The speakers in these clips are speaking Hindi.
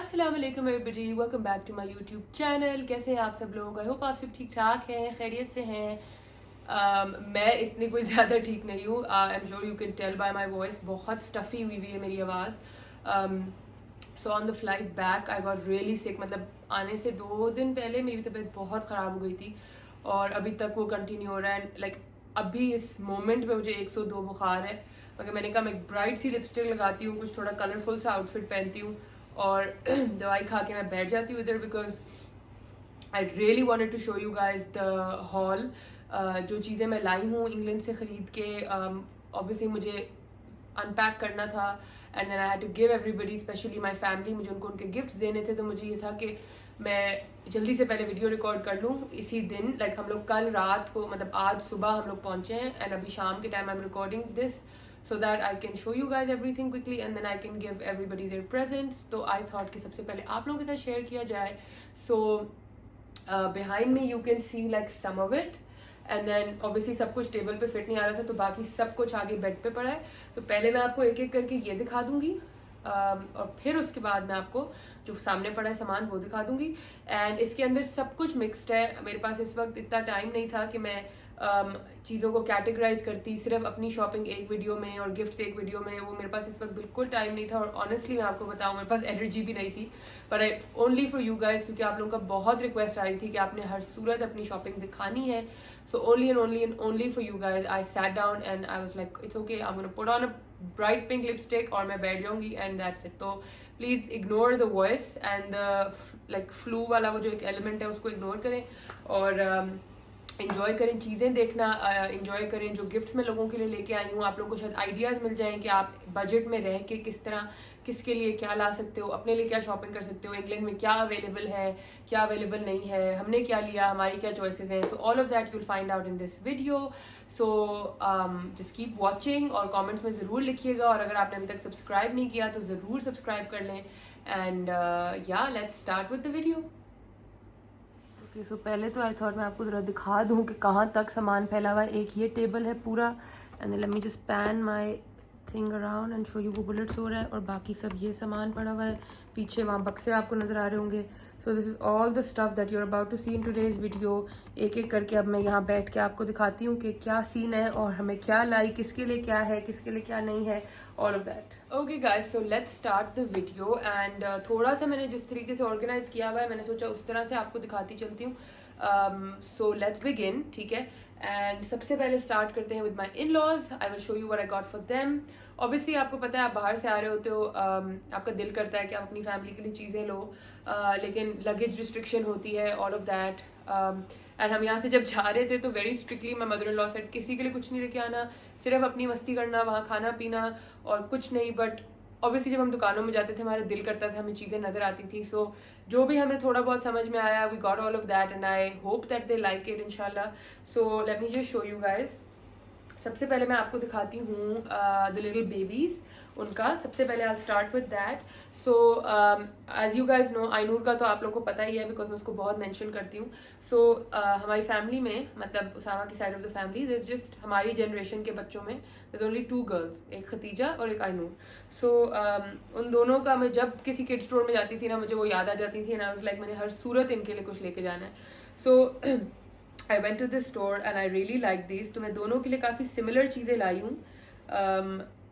अस्सलाम वालेकुम everybody, welcome back to my YouTube channel. कैसे हैं आप सब लोग? आई होप आप सब ठीक ठाक हैं, खैरियत से हैं। मैं इतनी कोई ज़्यादा ठीक नहीं हूँ। I am sure you can tell by my voice, बहुत स्टफ़ी हुई हुई है मेरी आवाज़। So on the flight back I got really sick. मतलब आने से 2 दिन पहले मेरी तबीयत बहुत ख़राब हो गई थी और अभी तक वो कंटिन्यू हो रहा है। लाइक अभी इस मोमेंट में मुझे 102 बुखार है। मगर मैंने कहा मैं एक ब्राइट सी लिपस्टिक लगाती हूँ, कुछ थोड़ा कलरफुल सा आउटफिट पहनती हूँ और दवाई खा के मैं बैठ जाती हूँ इधर, because I really wanted to show you guys the hall. जो चीज़ें मैं लाई हूँ इंग्लैंड से ख़रीद के, ऑब्वियसली मुझे अनपैक करना था and then I had to give everybody, specially my family. मुझे उनको उनके गिफ्ट्स देने थे, तो मुझे ये था कि मैं जल्दी से पहले वीडियो रिकॉर्ड कर लूँ इसी दिन। लाइक हम लोग कल रात को, मतलब आज सुबह हम लोग पहुँचे हैं एंड अभी शाम के time I am recording this so that I can show you guys everything quickly and then I can give everybody their presents. तो I thought कि सबसे पहले आप लोगों के साथ शेयर किया जाए. So behind me you can see like some of it and then obviously सब कुछ टेबल पे फिट नहीं आ रहा था, तो बाकी सब कुछ आगे बेड पे पड़ा है. तो पहले मैं आपको एक एक करके ये दिखा दूंगी और फिर उसके बाद मैं आपको जो सामने पड़ा है सामान वो दिखा दूंगी. एंड इसके अंदर सब कुछ मिक्सड है. मेरे पास इस वक्त इतना टाइम नहीं था कि मैं चीज़ों को कैटेगराइज करती सिर्फ अपनी शॉपिंग एक वीडियो में और गिफ्ट्स एक वीडियो में. वो मेरे पास इस वक्त बिल्कुल टाइम नहीं था और ऑनेस्टली मैं आपको बताऊं मेरे पास एनर्जी भी नहीं थी. पर I only for you guys, क्योंकि आप लोगों का बहुत रिक्वेस्ट आ रही थी कि आपने हर सूरत अपनी शॉपिंग दिखानी है. So only for you guys I sat down and I was like it's okay, I am gonna put on a bright pink lipstick और मैं बैठ जाऊंगी एंड दैट्स इट. तो please ignore the voice and like flu वाला वो जो एक एलिमेंट है उसको इग्नोर करें और इंजॉय करें, चीज़ें देखना इंजॉय करें. जो गिफ्ट्स मैं लोगों के लिए लेके आई हूँ, आप लोगों को शायद आइडियाज़ मिल जाएं कि आप बजट में रह के किस तरह किसके लिए क्या ला सकते हो, अपने लिए क्या शॉपिंग कर सकते हो, इंग्लैंड में क्या अवेलेबल है क्या अवेलेबल नहीं है, हमने क्या लिया, हमारी क्या चॉइसेस हैं. सो all of that you'll find out in this video. So just keep watching और कॉमेंट्स में ज़रूर लिखिएगा. और अगर आपने अभी तक सब्सक्राइब नहीं किया तो ज़रूर सब्सक्राइब कर लें. And yeah let's start with the video. Okay, so पहले तो आई थॉट मैं आपको ज़रा दिखा दूँ कि कहाँ तक सामान फैला हुआ है. एक ये टेबल है पूरा and let me just pan my thing around and show you. वो बुलेट्स हो रहा है और बाकी सब ये सामान पड़ा हुआ है. पीछे वहाँ बक्से आपको नज़र आ रहे होंगे. So this is all the stuff that you are about to see in today's video. एक एक करके अब मैं यहाँ बैठ के आपको दिखाती हूँ कि क्या सीन है और हमें क्या लाई, किसके लिए क्या है, किसके लिए क्या नहीं है, all of that. Okay guys, so let's start the video and थोड़ा सा मैंने जिस तरीके से ऑर्गेनाइज किया हुआ है मैंने सोचा उस तरह से आपको दिखाती चलती हूँ. So let's begin, ठीक है. एंड सबसे पहले स्टार्ट करते हैं with my in laws. I will show you what I got for them. Obviously आपको पता है आप बाहर से आ रहे होते हो, आपका दिल करता है कि आप अपनी फैमिली के लिए चीज़ें लो, लेकिन लगेज रिस्ट्रिक्शन होती है, ऑल ऑफ दैट. एंड हम यहाँ से जब जा रहे थे तो very strictly my mother in law said किसी के लिए कुछ नहीं लेके आना, सिर्फ अपनी मस्ती करना, वहाँ खाना पीना और कुछ नहीं. बट ऑब्वियसली जब हम दुकानों में जाते थे हमारा दिल करता था, हमें चीज़ें नज़र आती थी. सो जो भी हमें थोड़ा बहुत समझ में आया, we got all of that and I hope that they like it इंशाल्लाह. So let me just show you guys. सबसे पहले मैं आपको दिखाती हूँ द लिटिल बेबीज़. उनका सबसे पहले I start with that. So as you guys know, Ainoor का तो आप लोग को पता ही है बिकॉज मैं उसको बहुत मेंशन करती हूँ. सो हमारी फैमिली में, मतलब उसामा की side of the family, this just हमारी जनरेशन के बच्चों में दिस ओनली 2 गर्ल्स, एक खतीजा और एक आइनूर. सो उन दोनों का मैं जब किसी किड स्टोर में जाती थी ना, मुझे वो याद आ जाती थी. एंड आई वाज लाइक मैंने हर सूरत इनके लिए कुछ लेके जाना है. So I went to this store and I really like this. तो मैं दोनों के लिए काफ़ी सिमिलर चीज़ें लाई हूँ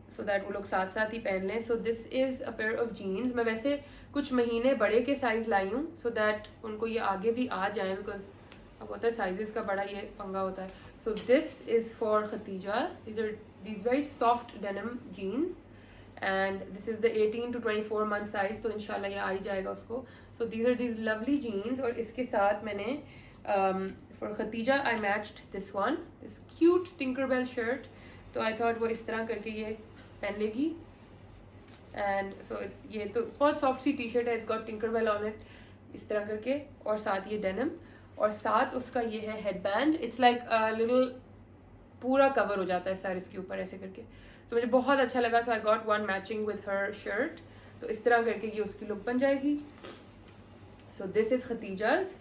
सो दैट वो लोग साथ साथ ही पहन लें. So this is a pair of jeans. मैं वैसे कुछ महीने बड़े के साइज़ लाई हूँ सो दैट उनको ये आगे भी आ जाएँ, बिकॉज अब होता है साइजेस का बड़ा ये पंगा होता है. So this is for Khatija. these very soft denim jeans and this is the 18 to 24 month size. तो इंशाल्लाह ये आ ही जाएगा उसको. So these are these lovely jeans और इसके साथ मैंने for Khatija I matched this one, this cute Tinkerbell shirt. तो I thought वो इस तरह करके ये पहन लेगी. एंड सो ये तो बहुत सॉफ्ट सी टी शर्ट है, it's got Tinkerbell on it इस तरह करके, और साथ ये डेनिम और साथ उसका ये है हेडबैंड. इट्स लाइक लिटिल पूरा कवर हो जाता है सर इसके ऊपर ऐसे करके. तो मुझे बहुत अच्छा लगा. So I got one matching with her shirt. तो इस तरह करके ये उसकी लुक बन जाएगी. So this is Khatija's.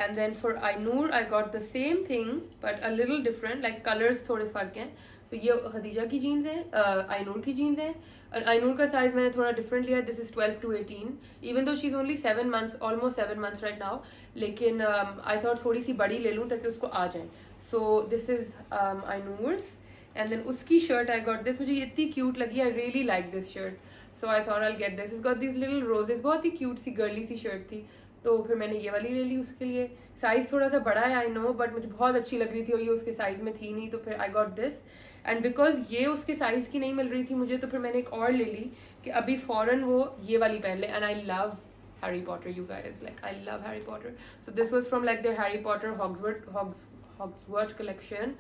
And then for Ainur I got the same thing but a little different, like colors थोड़े फर्क हैं. सो ये खदीजा की जीन्स हैं, आइनूर की जीन्स हैं. और आइनूर का साइज मैंने थोड़ा डिफरेंट लिया. This is 12 to 18, even though she is only 7 months, almost 7 months right now. लेकिन आई थॉट थोड़ी सी बड़ी ले लूँ ताकि उसको आ जाए. So this is Ainoor's. And then उसकी शर्ट आई गॉट दिस. मुझे ये इतनी क्यूट लगी. I really like this shirt. So I thought I get this. Is got this little roses. बहुत ही क्यूट सी गर्ली सी शर्ट थी. तो फिर मैंने ये वाली ले ली उसके लिए. साइज थोड़ा सा बड़ा है आई नो, बट मुझे बहुत अच्छी लग रही थी और ये उसके साइज में थी नहीं. तो फिर आई गॉट दिस. एंड बिकॉज ये उसके साइज की नहीं मिल रही थी मुझे, तो फिर मैंने एक और ले ली कि अभी फॉरन वो ये वाली पहन ले. And I love Harry Potter, you guys. Like, I love Harry Potter. So this was from like their Harry Potter Hogwarts collection.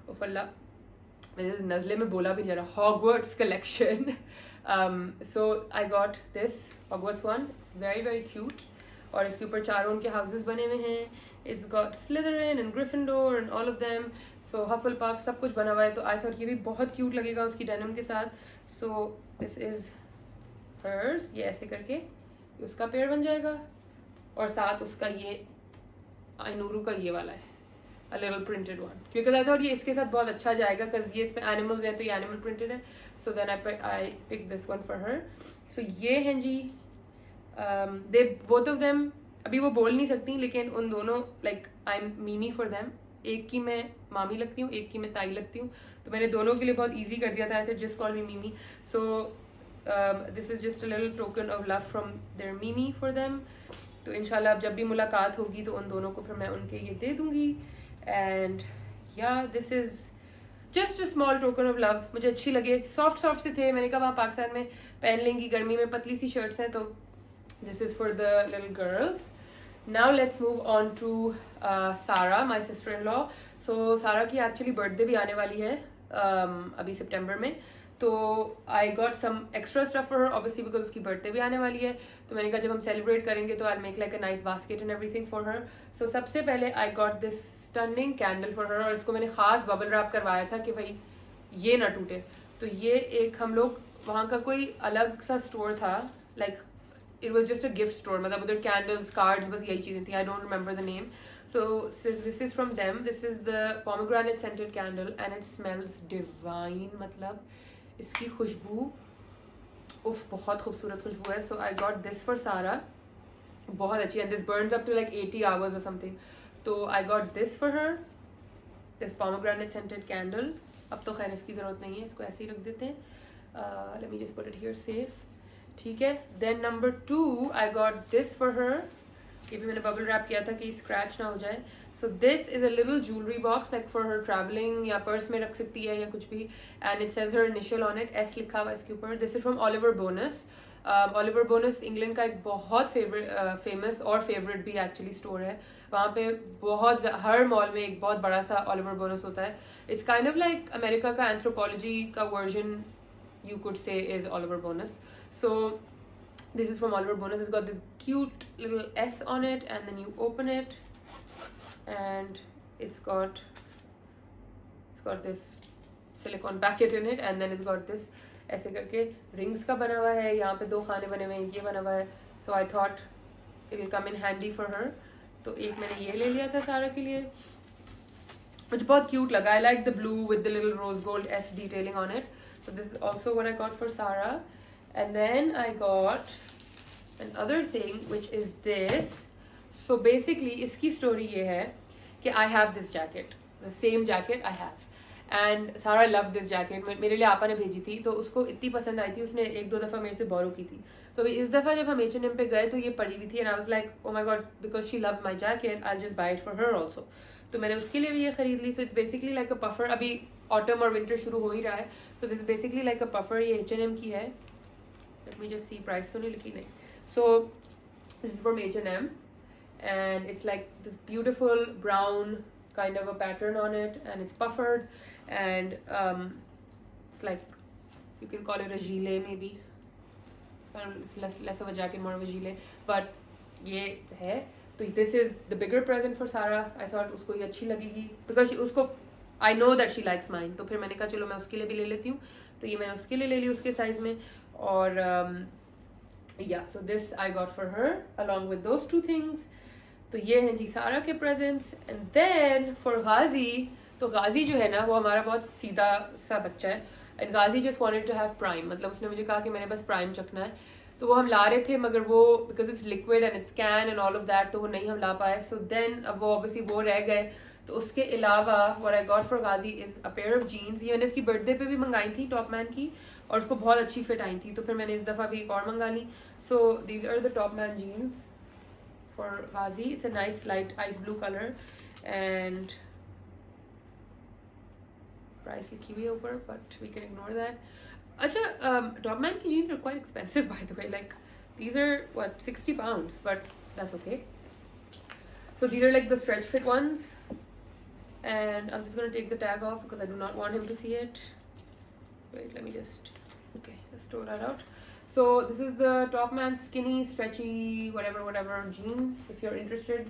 Oh Allah, मैंने नज़ले में बोला भी जरा. Hogwarts collection. So I got this Hogwarts one. It's very very cute. और इसके ऊपर चारों उनके हाउसेस बने हुए हैं. It's got Slytherin and Gryffindor and all of them. So Hufflepuff सब कुछ बना हुआ है. तो I thought ये भी बहुत cute लगेगा उसकी denim के साथ. So this is hers. ये ऐसे करके उसका पेड़ बन जाएगा. और साथ उसका ये आइनूरू का ये वाला है, a little printed one. Because I thought ये इसके साथ बहुत अच्छा जाएगा because ये इस पे animals हैं तो ये animal printed है. So then I picked this one for her. So ये हैं जी. They both of them अभी वो बोल नहीं सकती, लेकिन उन दोनों like I'm Mimi for them. एक की मैं मामी लगती हूँ, एक की मैं ताई लगती हूँ. तो मैंने दोनों के लिए बहुत easy कर दिया था. ऐसे just call me Mimi. So this is just a little token of love from their Mimi for them. तो इंशाल्लाह अब जब भी मुलाकात होगी तो उन दोनों को फिर मैं उनके ये दे दूँगी. एंड या this is just a small token of love. मुझे अच्छी लगे. सॉफ्ट सॉफ्ट से थे. मैंने कहा वहाँ पाकिस्तान में पहन लेंगी, गर्मी में पतली सी शर्ट्स हैं. तो this is for the little girls. Now let's move on to Sara, my sister in law. सो सारा की एक्चुअली बर्थडे भी आने वाली है अभी सितंबर में. तो I got some extra stuff for her obviously because उसकी बर्थडे भी आने वाली है. तो मैंने कहा जब हम सेलिब्रेट करेंगे तो I make like a nice basket and everything for her. So सबसे पहले I got this stunning candle for her. और इसको मैंने खास बबल रैप करवाया था कि भाई ये ना टूटे. तो ये एक हम लोग वहाँ का कोई अलग सा स्टोर था, like it was just a gift store. मतलब उधर कैंडल्स कार्ड्स बस यही चीज़ें थी. I don't remember the name. So this is from them. This is the pomegranate scented candle and it smells divine. मतलब इसकी खुशबू उफ बहुत खूबसूरत खुशबू है. So I got this for Sara. बहुत अच्छी. And this burns up to like 80 hours or something. तो I got this for her, this pomegranate scented candle. अब तो खैर इसकी ज़रूरत नहीं है, इसको ऐसे ही रख देते हैं. Let me just put it here safe. ठीक है. Then number 2 I got this for her. ये भी मैंने बबल रैप किया था कि स्क्रैच ना हो जाए. So this is a little jewellery box like for her travelling, या पर्स में रख सकती है या कुछ भी. And it says her initial on it. S लिखा हुआ है इसके ऊपर. This is from Oliver bonus. Oliver bonus England का एक बहुत फेमस और फेवरेट भी एक्चुअली स्टोर है. वहाँ पे बहुत हर मॉल में एक बहुत बड़ा सा ओलिवर बोनस होता है. It's kind of like America का एंथ्रोपोलॉजी का version you could say is Oliver Bonus. So this is from Oliver Bonus. It's got this cute little S on it, and then you open it and it's got this silicone packet in it, and then it's got this ऐसे करके rings का बना हुआ है. यहाँ पे 2 खाने बने हुए हैं, ये बना हुआ है. So I thought it will come in handy for her. तो एक मैंने ये ले लिया था सारा के लिए. मुझे बहुत cute लगा. I like the blue with the little rose gold S detailing on it. So this is also what I got for Sarah. And then I got another thing which is this. So basically इसकी story ये है कि I have this jacket, the same jacket I have. And Sarah loved this jacket. मेरे लिए आपा ने भेजी थी तो उसको इतनी पसंद आई थी, उसने 1-2 दफ़ा मेरे से बोरो की थी. तो अभी इस दफ़ा जब हम H&M पे गए तो ये पड़ी हुई थी. And I was like, oh my god, because she loves my jacket, I'll just buy it for her also. तो मैंने उसके लिए भी ये ख़रीद ली. So it's basically like a puffer. अभी ऑटम और विंटर शुरू हो ही रहा है. So this is basically like a puffer. ये H&M की है. Let me just see, price तो नहीं लिखी नहीं. So this is from H&M and it's like this beautiful brown kind of a pattern on it, and it's puffered, and it's like you can call it a gilet maybe. It's less of a jacket, more of a gilet, but ये है. तो this is the bigger present for Sarah. I thought उसको ये अच्छी लगेगी because उसको I know that she likes mine. तो फिर मैंने कहा चलो मैं उसके लिए भी ले लेती हूँ. तो ये मैंने उसके लिए ले ली उसके साइज में. और yeah, so this I got for her along with those 2 things. तो ये हैं जी सारा के presents. And then for Ghazi, तो गाजी जो है ना वो हमारा बहुत सीधा सा बच्चा है, and Ghazi just wanted to have prime, मतलब उसने मुझे कहा कि मैंने बस प्राइम चखना है। तो वो हम ला रहे थे, मगर वो because it's liquid and it's can and all of that, तो वो नहीं हम ला पाए। सो देन अब वो ऑब्वियसली वो रह गए। तो उसके अलावा what I got for Ghazi is a pair of jeans. ये मैंने इसकी बर्थडे पे भी मंगाई थी, टॉपमैन की, और उसको बहुत अच्छी फिट आई थी, तो फिर मैंने इस दफ़ा भी एक और मंगा ली। So these are the Topman jeans for Ghazi. It's a nice light ice blue colour and price लिखी हुई है ऊपर, but we can ignore that. अच्छा, टॉपमैन की jeans are quite expensive by the way, like these are what, 60 pounds, but that's okay. So these are like the stretch fit ones, and I'm just going to take the tag off because I do not want him to see it. Wait, let me just, okay, let's throw that out. So this is the Topman skinny stretchy whatever jean, if you're interested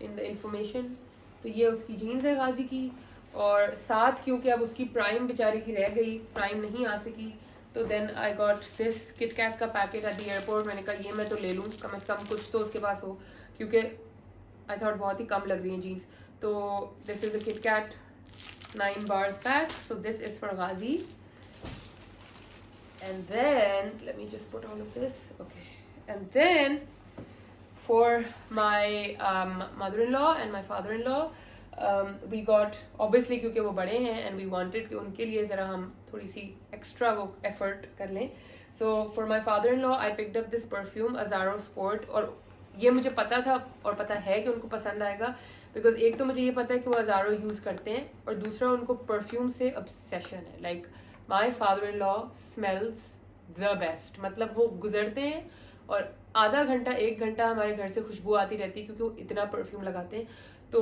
in the information. तो ये उसकी जीन्स है गाजी की, और साथ क्योंकि अब उसकी प्राइम बेचारी की रह गई, प्राइम नहीं आ सकी, तो then I got this KitKat का पैकेट एट द एयरपोर्ट। मैंने कहा ये मैं तो ले लूँ, कम से कम कुछ तो उसके पास हो, क्योंकि आई थॉट बहुत ही कम लग रही हैं जीन्स। तो this is a KitKat 9 bars pack, so this is for Ghazi. And then let me just put all of this, okay, and then for my mother-in-law and my father-in-law, we got, obviously क्योंकि वो बड़े हैं, and we wanted कि उनके लिए ज़रा हम थोड़ी सी एक्स्ट्रा वो एफर्ट कर लें। So for my father-in-law I picked up this perfume Azzaro Sport, और ये मुझे पता था और पता है कि उनको पसंद आएगा, बिकॉज एक तो मुझे ये पता है कि वो अज़ारो यूज़ करते हैं, और दूसरा उनको परफ्यूम से ऑब्सेशन है। Like my father in law smells the best, मतलब वो गुजरते हैं और आधा घंटा 1 घंटा हमारे घर से खुशबू आती रहती है, क्योंकि वो इतना परफ्यूम लगाते हैं। तो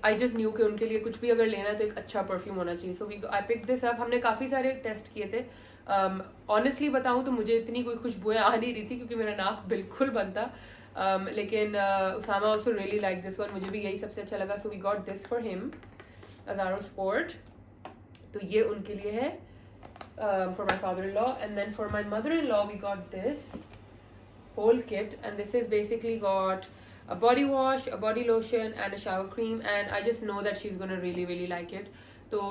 आई जस्ट न्यू कि उनके लिए कुछ भी अगर लेना है तो एक अच्छा परफ्यूम होना चाहिए। सो आई पिक दिस अप। हमने काफ़ी सारे टेस्ट किए थे। ऑनेस्टली बताऊँ तो मुझे इतनी कोई खुशबुएँ आ नहीं रही थी, क्योंकि मेरा नाक बिल्कुल बंद था। लेकिन Usama also really like this one, मुझे भी यही सबसे अच्छा लगा। So we got this for him, Azzaro sport. तो ये उनके लिए है for my father in law. And then for my mother in law we got this whole kit, and this is basically got a body wash, a body lotion and a shower cream, and I just know that she's gonna really like it. तो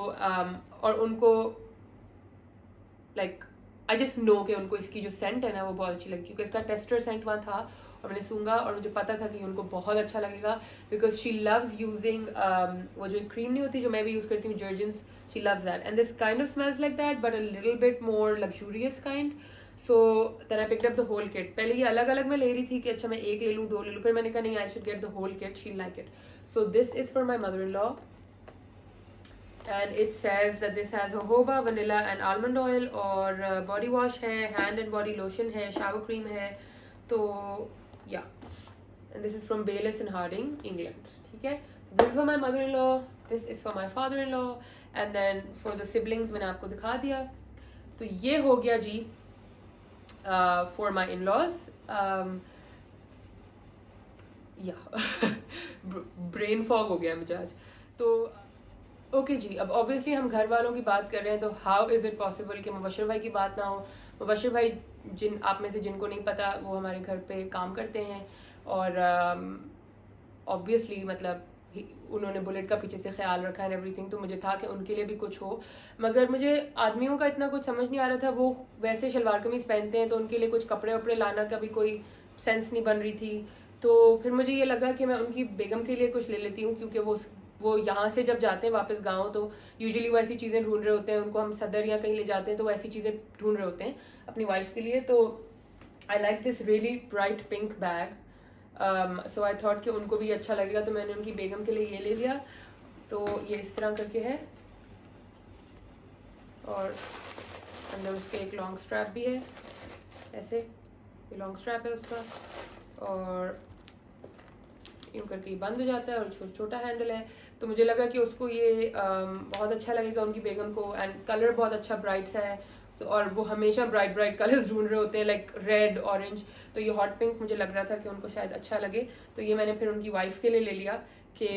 और उनको like I just know कि उनको इसकी जो सेंट है ना वो बहुत अच्छी लगी, क्योंकि इसका टेस्टर सेंट वहाँ था और मैंने सूंघा और मुझे पता था कि उनको बहुत अच्छा लगेगा, बिकॉज शी लव्स यूजिंग वो जो क्रीम नहीं होती जो मैं भी यूज़ करती हूँ, Jergens, she loves that, and this kind of smells like that but a little bit more luxurious kind. So then I picked up the whole kit. पहले ये अलग अलग मैं ले रही थी कि अच्छा मैं एक ले लूँ 2 ले लूँ, फिर मैंने कहा नहीं, I should get the whole kit, she like it. So this is for my mother in law, and it says that this has jojoba, vanilla and almond oil, और body wash है, hand and body lotion है, shower cream है। तो yeah, and this is from Baylis and Harding, England, ठीक है। This is for my mother-in-law, this is for my father-in-law, and then for the siblings मैंने आपको दिखा दिया। तो ये हो गया जी for my in-laws। Brain fog हो गया मुझे आज। तो ओके जी, अब ऑब्वियसली हम घर वालों की बात कर रहे हैं, तो हाउ इज़ इट पॉसिबल कि मुबशर भाई की बात ना हो। मुबशर भाई, जिन आप में से जिनको नहीं पता, वो हमारे घर पे काम करते हैं, और ऑब्वियसली मतलब उन्होंने बुलेट का पीछे से ख्याल रखा है एवरीथिंग, तो मुझे था कि उनके लिए भी कुछ हो, मगर मुझे आदमियों का इतना कुछ समझ नहीं आ रहा था। वो वैसे शलवार कमीज़ पहनते हैं, तो उनके लिए कुछ कपड़े वपड़े लाना का भी कोई सेंस नहीं बन रही थी। तो फिर मुझे ये लगा कि मैं उनकी बेगम के लिए कुछ ले लेती हूँ, क्योंकि वो यहाँ से जब जाते हैं वापस गाँव, तो यूजुअली वो ऐसी चीज़ें ढूंढ रहे होते हैं, उनको हम सदर या कहीं ले जाते हैं तो वो ऐसी चीज़ें ढूंढ रहे होते हैं अपनी वाइफ के लिए। तो I like this really bright pink bag, so I thought कि उनको भी अच्छा लगेगा, तो मैंने उनकी बेगम के लिए ये ले लिया। तो ये इस तरह करके है, और अंदर उसके एक लॉन्ग स्ट्रैप भी है, ऐसे ये लॉन्ग स्ट्रैप है उसका, और यूँ करके ये बंद हो जाता है, और छोटा हैंडल है। तो मुझे लगा कि उसको ये बहुत अच्छा लगेगा उनकी बेगम को, एंड कलर बहुत अच्छा ब्राइट सा है। तो और वो हमेशा ब्राइट कलर्स ढूंढ रहे होते हैं, लाइक रेड, ऑरेंज, तो ये हॉट पिंक मुझे लग रहा था कि उनको शायद अच्छा लगे। तो ये मैंने फिर उनकी वाइफ के लिए ले लिया कि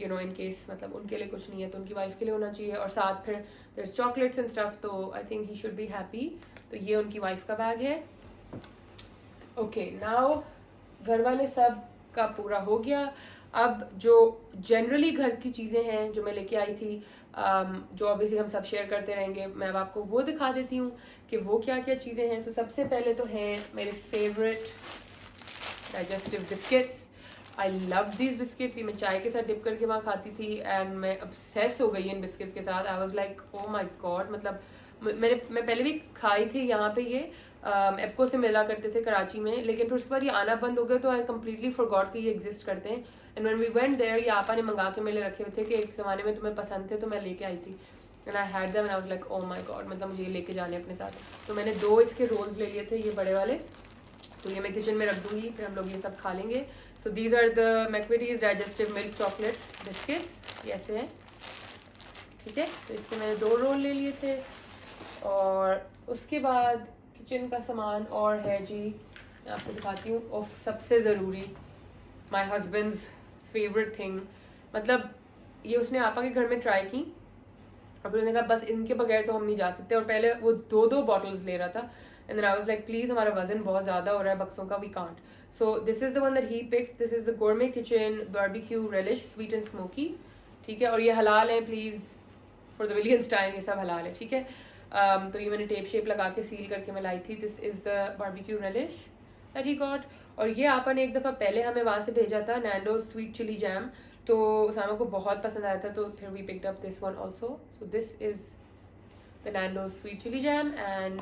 यू नो इन केस मतलब उनके लिए कुछ नहीं है तो उनकी वाइफ के लिए होना चाहिए, और साथ फिर there is chocolates and stuff, तो I think he should be happy. तो ये उनकी वाइफ का बैग है। ओके, नाउ घर वाले सब का पूरा हो गया। अब जो जनरली घर की चीज़ें हैं जो मैं लेके आई थी, जो ऑब्वियसली हम सब शेयर करते रहेंगे, मैं अब आपको वो दिखा देती हूँ कि वो क्या क्या चीज़ें हैं। सो सबसे पहले तो हैं मेरे favourite digestive biscuits. I love these biscuits. ये मैं चाय के साथ डिप करके वहाँ खाती थी एंड मैं obsess हो गई इन बिस्किट्स के साथ। I was like oh my God, मतलब मैं पहले भी खाई थी यहाँ पे, ये एप्को से मिला करते थे कराची में, लेकिन फिर उसके बाद ये आना बंद हो गया तो आई कम्प्लीटली फॉरगॉट कि ये एग्जिस्ट करते हैं। And when we went there, ये आपा ने मंगा के मेरे रखे हुए थे कि एक ज़माने में तुम्हें पसंद थे तो मैं लेके आई थी। And I had them and I was like oh my God, मतलब मुझे ये लेके जाने अपने साथ। तो मैंने 2 इसके रोल्स ले लिए थे, ये बड़े वाले, तो ये मैं किचन में रख दूंगी, फिर हम लोग ये सब खा लेंगे। So these are the McVitie's digestive milk chocolate biscuits, ये ऐसे हैं, ठीक है। तो इसके मैंने 2 रोल ले लिए थे। और उसके बाद किचन का सामान और है जी, मैं आपको दिखाती हूँ। और सबसे ज़रूरी माई हस्बैंड्स फेवरेट थिंग, मतलब ये उसने आपा के घर में ट्राई की और फिर उसने कहा बस इनके बगैर तो हम नहीं जा सकते, और पहले वो 2 बॉटल्स ले रहा था। And then I was like please, हमारा वजन बहुत ज़्यादा हो रहा है बक्सों का, we can't. So this is the one that he picked, this is the gourmet kitchen barbecue relish sweet and smoky, ठीक है। और ये हलाल है, please for the millions time, ये सब हलाल है, ठीक है। तो ये मैंने टेप शेप लगा के सील करके मैं लाई थी। This is the barbecue relish that he got. और ये आपा ने एक दफ़ा पहले हमें वहाँ से भेजा था, नैंडोज स्वीट चिली जैम, तो उसामा को बहुत पसंद आया था, तो फिर we picked up this one also. So this is the Nando's sweet chili jam and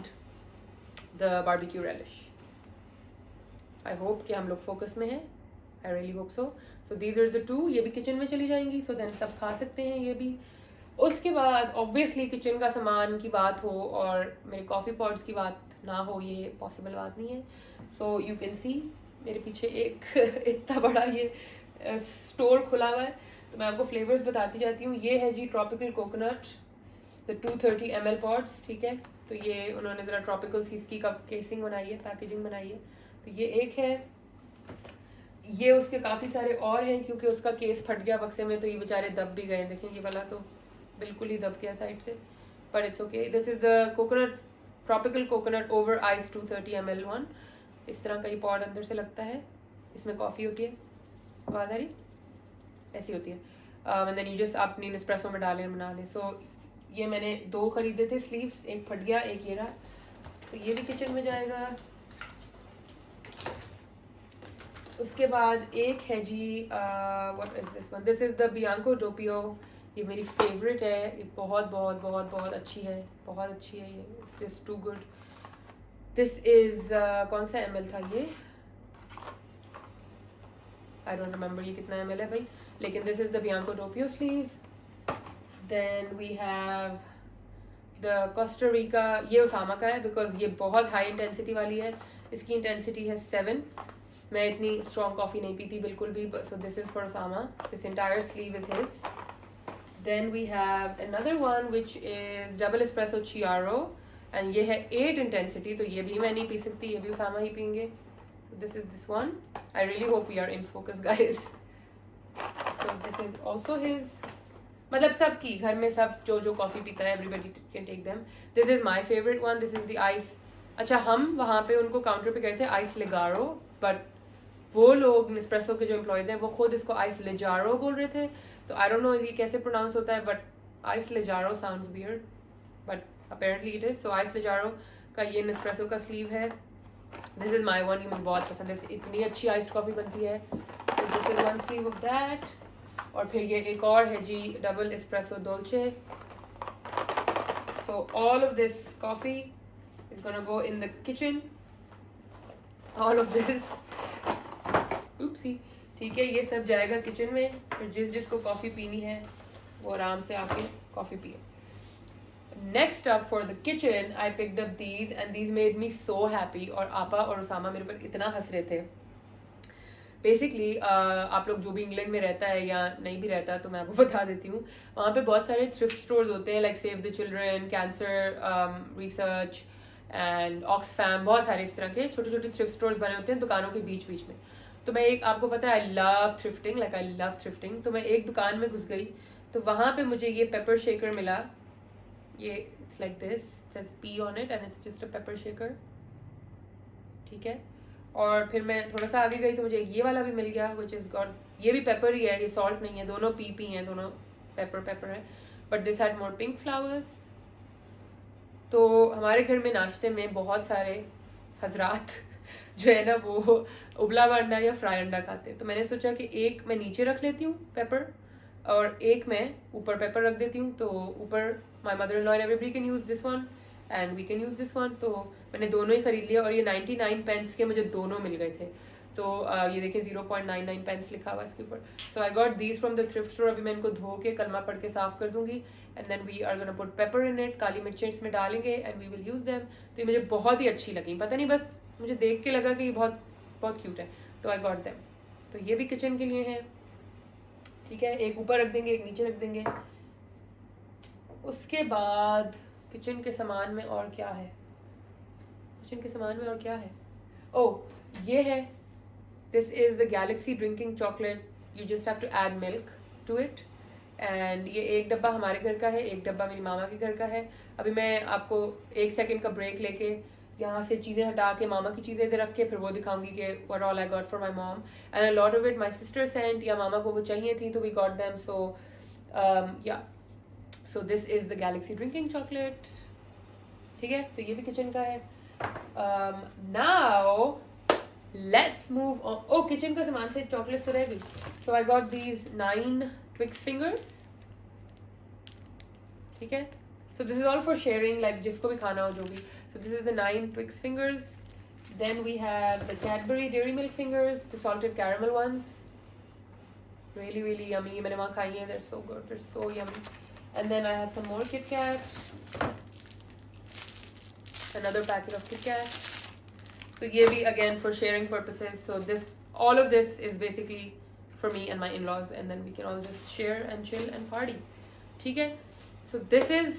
the barbecue relish. I hope कि हम लोग फोकस में हैं, I really hope so. So these are the 2, ये भी किचन में चली जाएंगी, सो देन सब खा सकते हैं ये भी। उसके बाद ऑब्वियसली किचन का सामान की बात हो और मेरे कॉफ़ी पॉट्स की बात ना हो, ये पॉसिबल बात नहीं है। सो यू कैन सी मेरे पीछे एक इतना बड़ा ये स्टोर खुला हुआ है, तो मैं आपको फ्लेवर्स बताती जाती हूँ। ये है जी tropical coconut, the 230 ml pots, ठीक है। तो ये उन्होंने ज़रा ट्रॉपिकल सी इसकी कप केसिंग बनाई है, पैकेजिंग बनाई है, तो ये एक है। ये उसके काफ़ी सारे और हैं क्योंकि उसका केस फट गया बक्से में, तो ये बेचारे दब भी गए। देखें ये वाला तो बिल्कुल ही दब गया साइड से, पर it's okay. This is the coconut, tropical coconut over ice 230 ml one. इस तरह का ये पॉट अंदर से लगता है, इसमें कॉफ़ी होती है, आवाज़ आ रही, ऐसी होती है। एंड देन यू जस्ट अपनी नेस्प्रेसो में डालें, बना लें। सो ये मैंने 2 खरीदे थे स्लीव्स, एक फट गया, एक ये रहा, तो ये भी किचन में जाएगा। उसके बाद एक है जी, what is this one, this is the Bianco Doppio, ये मेरी फेवरेट है, ये बहुत बहुत बहुत बहुत अच्छी है, बहुत अच्छी है ये, it's just too good. This is कौन सा ml था ये, आई डोंट रिमेंबर ये कितना ml है भाई, लेकिन this is the Bianco Doppio sleeve. Then we have the Costa Rica, ये उसामा का है बिकॉज ये बहुत हाई इंटेंसिटी वाली है, इसकी इंटेंसिटी है 7। मैं इतनी स्ट्रॉन्ग कॉफ़ी नहीं पीती बिल्कुल भी, so this is for Usama, this entire sleeve is his. Then we have another one which is double espresso chiaro, and ये है 8 इंटेंसिटी, तो ये भी मैं नहीं पी सकती, ये भी उसामा ही पीएंगे। So this is this one, I really hope we are in focus guys. So this is also his, मतलब सब की घर में सब जो जो कॉफ़ी पीता है everybody can take them. This is my favourite one, this is the ice. अच्छा, हम वहाँ पे उनको काउंटर पे कहते हैं आइस लेगारो, बट वो लोग नेस्प्रेसो के जो एम्प्लॉयज़ हैं वो खुद इसको आइस लेजारो बोल रहे थे, तो आई डोंट नो ये कैसे प्रोनाउंस होता है, but Ice Leggero sounds weird, but apparently it is. So Ice Leggero का ये नेस्प्रेसो का स्लीव है, दिस इज़ माई वन, ये मुझे बहुत पसंद है, इतनी अच्छी आइस्ड कॉफ़ी बनती है। So this is one sleeve of that. और फिर ये एक और है जी double espresso dolce. So all of this coffee is gonna go in the kitchen, all of this, oopsie, ठीक है, ये सब जाएगा किचन में। फिर जिसको कॉफ़ी पीनी है वो आराम से आके कॉफ़ी पिए। Next up for the kitchen I picked up these and these made me so happy, और आपा और उसामा मेरे पर इतना हंस रहे थे। बेसिकली आप लोग जो भी इंग्लैंड में रहता है या नहीं भी रहता, तो मैं आपको बता देती हूँ, वहाँ पे बहुत सारे थ्रिफ्ट स्टोर्स होते हैं, like save the children, cancer research and Oxfam, बहुत सारे इस तरह के छोटे छोटे थ्रिफ्ट स्टोर्स बने होते हैं दुकानों के बीच बीच में। तो मैं एक, आपको पता है I love thrifting, like I love thrifting, तो मैं एक दुकान में घुस गई, तो वहाँ पे मुझे ये पेपर शेकर मिला, ये it's like this, it's P on it and it's just a paper shaker, ठीक है। और फिर मैं थोड़ा सा आगे गई तो मुझे ये वाला भी मिल गया विच इज़ गॉट, ये भी पेपर ही है, ये सॉल्ट नहीं है, दोनों पी हैं, दोनों पेपर है, but this had more pink flowers. तो हमारे घर में नाश्ते में बहुत सारे हजरात जो है ना वो उबला हुआ अंडा या फ्राई अंडा खाते हैं, तो मैंने सोचा कि एक मैं नीचे रख लेती हूँ पेपर और एक मैं ऊपर पेपर रख देती हूँ। तो ऊपर my mother in law and everybody can use this one and we can use this one. तो मैंने दोनों ही खरीद लिया और ये 99 पेंस के मुझे दोनों मिल गए थे। तो ये देखिए 0.99 पेंस लिखा हुआ इसके ऊपर। So I got these from the thrift store. अभी मैं इनको धो के कलमा पढ़ के साफ कर दूंगी and then we are gonna put pepper in it, काली मिर्चें इसमें डालेंगे and we will use them. तो ये मुझे बहुत ही अच्छी लगी, पता नहीं बस मुझे देख के लगा कि ये बहुत बहुत क्यूट है, तो आई गॉट देम। तो ये भी किचन के लिए है, ठीक है, एक ऊपर रख देंगे एक नीचे रख देंगे। उसके बाद किचन के सामान में और क्या है, किचन के सामान में और क्या है, ओह ये है, this is the Galaxy drinking chocolate, you just have to add milk to it. And ये एक डब्बा हमारे घर का है, एक डब्बा मेरी मामा के घर का है। अभी मैं आपको 1 सेकंड का ब्रेक लेके यहाँ से चीज़ें हटा के मामा की चीज़ें इधर रख के फिर वो दिखाऊंगी कि what all I got for my mom and a lot of it my sister sent, या मामा को वो चाहिए थी तो we got them. So yeah so this is the Galaxy drinking chocolate, ठीक है, तो ये भी किचन का है। Now let's move on. ओ किचन का सामान से चॉकलेट तो रह गई। So I got these 9 Twix fingers, ठीक है, so this is all for sharing, like जिसको भी खाना हो जो भी। so this is the 9 Twix fingers. Then we have the Cadbury Dairy Milk fingers, the salted caramel ones, really really yummy, मैंने वहाँ खाई हैं, they're so good, they're so yummy. And then I have some more Kit Kat, another packet of Kit Kat. so ये भी again for sharing purposes, so this all of this is basically for me and my in-laws, and then we can all just share and chill and party, ठीक है। So this is,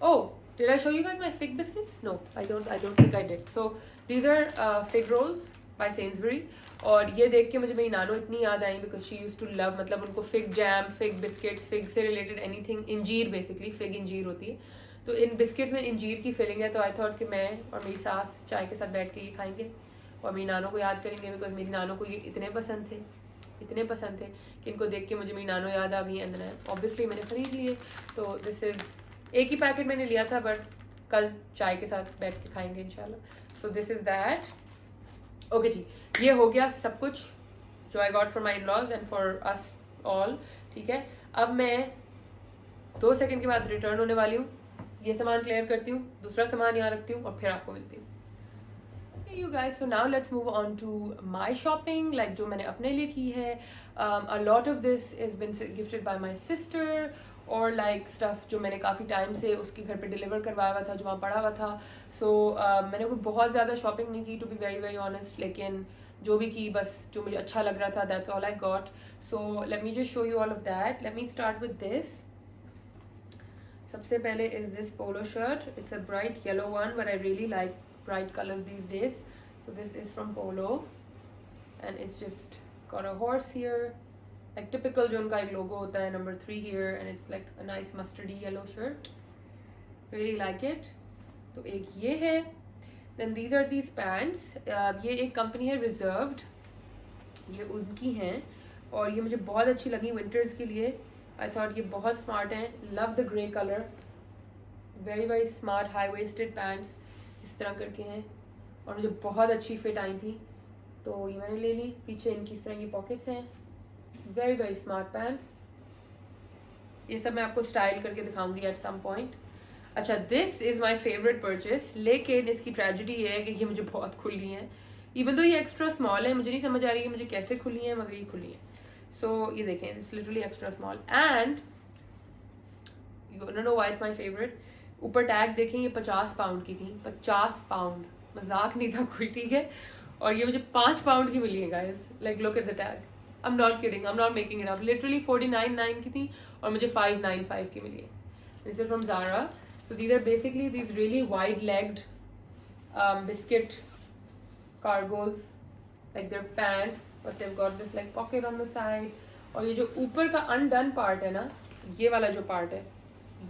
oh, did I show you guys my fig biscuits? No, I don't think I did. So these are fig rolls by Sainsbury. और ये देख के मुझे मेरी नानो इतनी याद आई because she used to love, मतलब उनको fig jam, fig biscuits, fig से related anything, इंजीर basically, fig इंजीर होती है, तो इन बिस्किट्स में इंजीर की फिलिंग है। तो आई थॉट कि मैं और मेरी सास चाय के साथ बैठ के ये खाएंगे और मेरी नानो को याद करेंगे बिकॉज मेरी नानो को ये इतने पसंद थे कि इनको देख के मुझे मेरी नानो याद आ गई एंड ऑब्वियसली मैंने ख़रीद लिए। तो दिस इज़ एक ही पैकेट मैंने लिया था बट कल चाय के साथ बैठ के खाएंगे इंशाल्लाह। So this is that. Okay जी, ये हो गया सब कुछ जो I got for my in laws and for us all, ठीक है। अब मैं 2 सेकंड के बाद रिटर्न होने वाली हूँ, ये सामान क्लियर करती हूँ, दूसरा सामान यहाँ रखती हूँ और फिर आपको मिलती हूँ। You guys, so now let's move on to my shopping, like जो मैंने अपने लिए की है। A lot of this has been gifted by my sister or like stuff जो मैंने काफ़ी टाइम से उसके घर पे डिलीवर करवाया हुआ था, जो वहाँ पड़ा हुआ था। So मैंने कोई बहुत ज़्यादा शॉपिंग नहीं की, to be very very honest, लेकिन जो भी की बस जो मुझे अच्छा लग रहा था, that's all I got. So let me just show you all of that. Let me start with this. सबसे पहले is this polo shirt. It's a bright yellow one, but I really like bright colors these days. So this is from Polo and it's just got a horse here, like typical जो उनका एक logo होता है, number 3 here, and it's like a nice mustardy yellow shirt, really like it. तो एक ये है। Then these are these pants. ये एक company है Reserved, ये उनकी हैं और ये मुझे बहुत अच्छी लगी winters के लिए। I thought ये बहुत smart हैं, love the grey color, very very smart high waisted pants, इस तरह करके हैं और मुझे बहुत अच्छी फिट आई थी तो ये मैंने ले ली। पीछे इनकी इस तरह की पॉकेट्स हैं, वेरी वेरी स्मार्ट पैंट्स। ये सब मैं आपको स्टाइल करके दिखाऊंगी एट सम पॉइंट। अच्छा, this is my favourite purchase, लेकिन इसकी ट्रेजेडी ये है कि ये मुझे बहुत खुली हैं, इवन तो ये एक्स्ट्रा स्मॉल है। मुझे नहीं समझ आ रही है मुझे कैसे खुली हैं, मगर ये खुली हैं। सो ये देखें, it's literally extra small and you don't know why it's my favourite. ऊपर टैग देखें, ये 50 पाउंड की थी, 50 पाउंड, मजाक नहीं था कोई, ठीक है। और ये मुझे 5 पाउंड की मिली है guys, like look at the tag, I am not kidding, I am not making it up, literally 49.9 की थी और मुझे 595 की मिली है। This is from Zara. So these are basically these really wide-legged biscuit cargos, like they're pants, but they've got this like pocket on the side. और ये जो ऊपर का undone part है ना, ये वाला जो part है,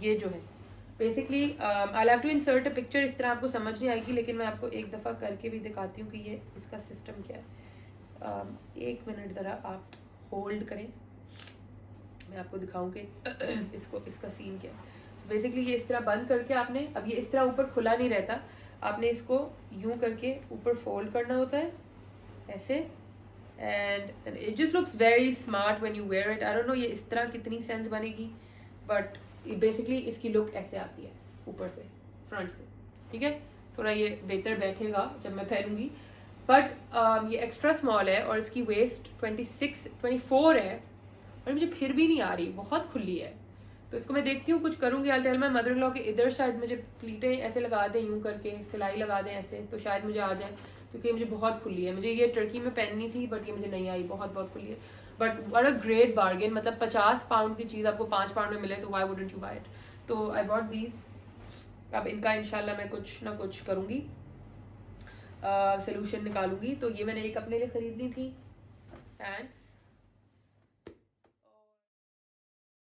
ये जो है, basically I have to insert a picture, इस तरह आपको समझ नहीं आएगी, लेकिन मैं आपको एक दफ़ा करके भी दिखाती हूँ कि ये इसका सिस्टम क्या है। 1 मिनट ज़रा आप होल्ड करें, मैं आपको दिखाऊं कि इसका सीन क्या है। तो बेसिकली ये इस तरह बंद करके आपने, अब ये इस तरह ऊपर खुला नहीं रहता, आपने इसको यूं करके ऊपर फोल्ड करना होता है ऐसे, and it just looks very smart when you wear it. I don't know ये इस तरह कितनी सेंस बनेगी, बट बेसिकली इसकी लुक ऐसे आती है ऊपर से, फ्रंट से, ठीक है। थोड़ा ये बेहतर बैठेगा जब मैं पहनूंगी, बट ये एक्स्ट्रा स्मॉल है और इसकी वेस्ट 24 है और मुझे फिर भी नहीं आ रही, बहुत खुली है। तो इसको मैं देखती हूँ, कुछ करूँगी। I tell my mother in law के इधर शायद मुझे प्लीटें ऐसे लगा दें, यूँ करके सिलाई लगा दें ऐसे, तो शायद मुझे आ जाए, क्योंकि मुझे बहुत खुली है। मुझे ये टर्की में पहननी थी बट ये मुझे नहीं आई, बहुत खुली है। But what a great bargain, मतलब 50 पाउंड की चीज़ आपको 5 पाउंड में मिले, तो why wouldn't you buy it. तो आई बॉट दीज। अब इनका इंशाल्लाह मैं कुछ ना कुछ करूँगी, सोल्यूशन निकालूंगी। तो ये मैंने एक अपने लिए ख़रीदनी थी, थैंक्स।